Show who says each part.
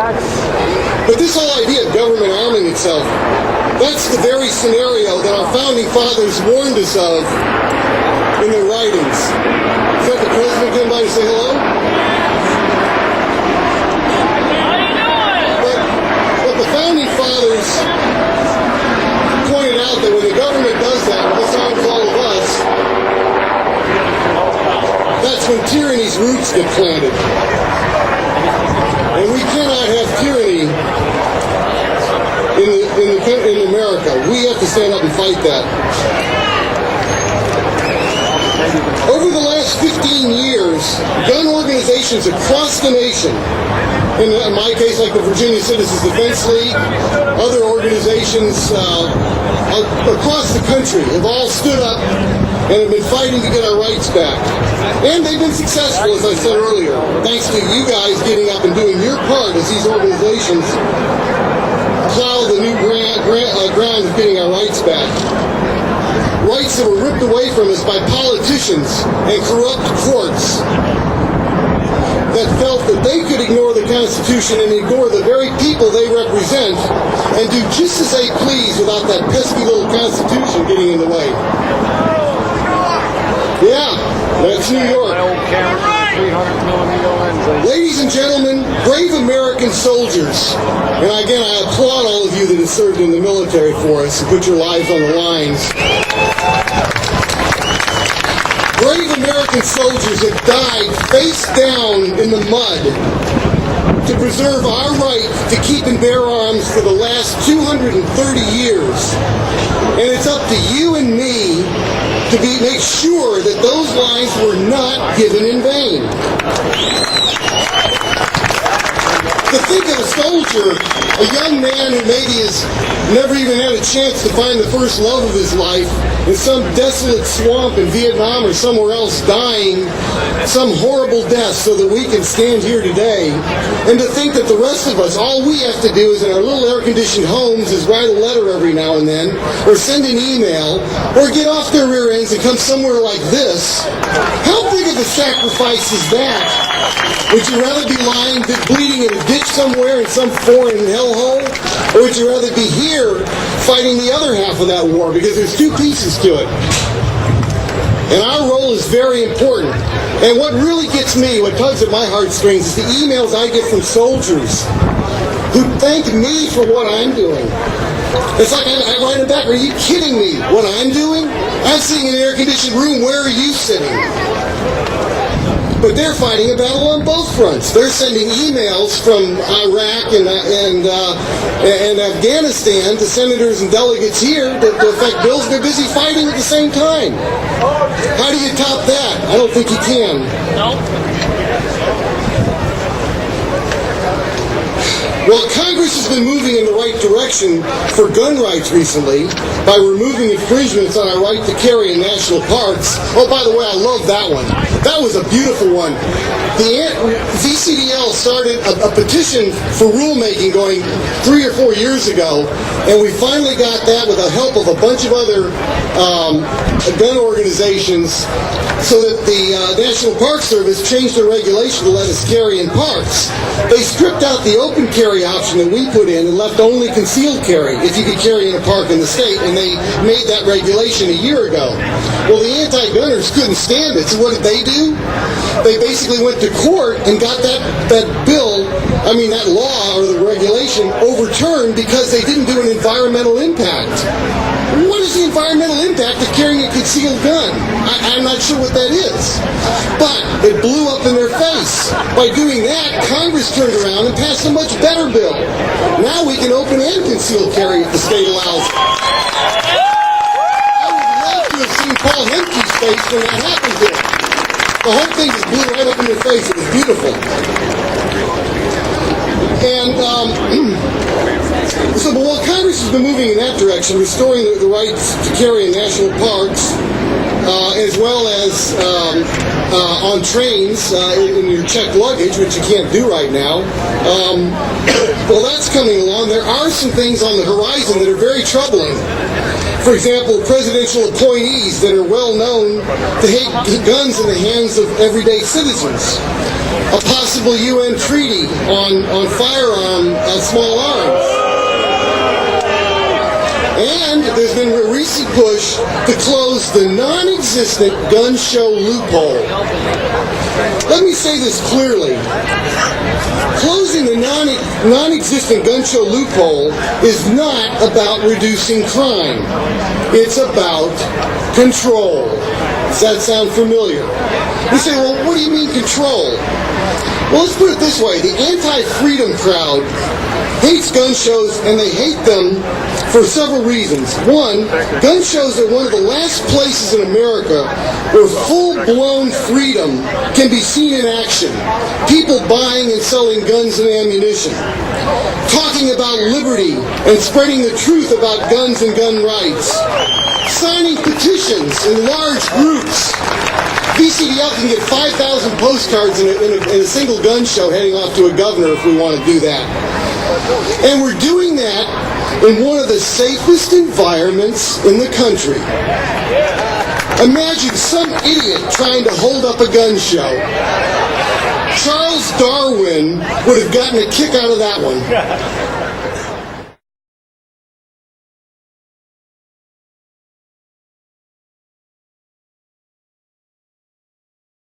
Speaker 1: But this whole idea of government arming itself, that's the very scenario that our founding fathers warned us of in their writings. Is that the president coming by to say hello? But the founding fathers pointed out that when the government does that, when this arms all of us, that's when tyranny's roots get planted. And we cannot have tyranny in America. We have to stand up and fight that. Over the last 15 years, gun organizations across the nation, in my case, like the Virginia Citizens Defense League, other organizations across the country have all stood up and have been fighting to get our rights back. And they've been successful, as I said earlier, thanks to you guys getting up and doing your part as these organizations plow the new ground of getting our rights back. Rights that were ripped away from us by politicians and corrupt courts that felt that they could ignore the Constitution and ignore the very people they represent and do just as they please without that pesky little Constitution getting in the way. Yeah, that's New York.
Speaker 2: My old camera with a 300mm lens.
Speaker 1: Ladies and gentlemen, brave American soldiers, and again I applaud all of you that have served in the military for us and put your lives on the lines. Brave American soldiers have died face down in the mud to preserve our right to keep and bear arms for the last 230 years. And it's up to you and me to make sure that those lives were not given in vain. To think of a soldier, a young man who maybe has never even had a chance to find the first love of his life in some desolate swamp in Vietnam or somewhere else dying some horrible death so that we can stand here today, and to think that the rest of us, all we have to do is in our little air-conditioned homes is write a letter every now and then, or send an email, or get off their rear ends and come somewhere like this. How big of a sacrifice is that? Would you rather be lying, bleeding in a ditch somewhere in some foreign hellhole? Or would you rather be here fighting the other half of that war? Because there's two pieces to it. And our role is very important. And what really gets me, what tugs at my heartstrings, is the emails I get from soldiers who thank me for what I'm doing. It's like I write it back, are you kidding me? What I'm doing? I'm sitting in an air-conditioned room, where are you sitting? But they're fighting a battle on both fronts. They're sending emails from Iraq and Afghanistan to senators and delegates here to affect bills. They're busy fighting at the same time. How do you top that? I don't think you can.
Speaker 3: No.
Speaker 1: Well, Congress has been moving in the right direction for gun rights recently by removing infringements on our right to carry in national parks. Oh, by the way, I love that one. That was a beautiful one. The VCDL started a petition for rulemaking going 3 or 4 years ago, and we finally got that with the help of a bunch of other gun organizations so that the National Park Service changed their regulation to let us carry in parks. They stripped out the open carry option that we put in and left only concealed carry if you could carry in a park in the state, and they made that regulation a year ago. Well, the anti-gunners couldn't stand it, so what did they do? They basically went to court and got that law or the regulation overturned because they didn't do an environmental impact. What is the environmental impact of carrying a concealed gun? I'm not sure what that is. But it blew up in their face. By doing that, Congress turned around and passed a much better bill. Now we can open and concealed carry if the state allows it. I would love to have seen Paul Hemke's face when that happened to him. The whole thing just blew right up in their face. It was beautiful. And So, but while Congress has been moving in that direction, restoring the rights to carry in national parks, as well as on trains in your checked luggage, which you can't do right now, well, that's coming along. There are some things on the horizon that are very troubling. For example, presidential appointees that are well known to hate guns in the hands of everyday citizens. A possible UN treaty on small arms. And there's been a recent push to close the non-existent gun show loophole. Let me say this clearly. Closing the non-existent gun show loophole is not about reducing crime. It's about control. Does that sound familiar? You say, well, what do you mean control? Well, let's put it this way. The anti-freedom crowd hates gun shows, and they hate them for several reasons. One, gun shows are one of the last places in America where full-blown freedom can be seen in action. People buying and selling guns and ammunition, talking about liberty and spreading the truth about guns and gun rights, signing petitions in large groups. VCDL can get 5,000 postcards in a single gun show heading off to a governor if we want to do that. And we're doing that in one of the safest environments in the country. Imagine some idiot trying to hold up a gun show. Charles Darwin would have gotten a kick out of that one.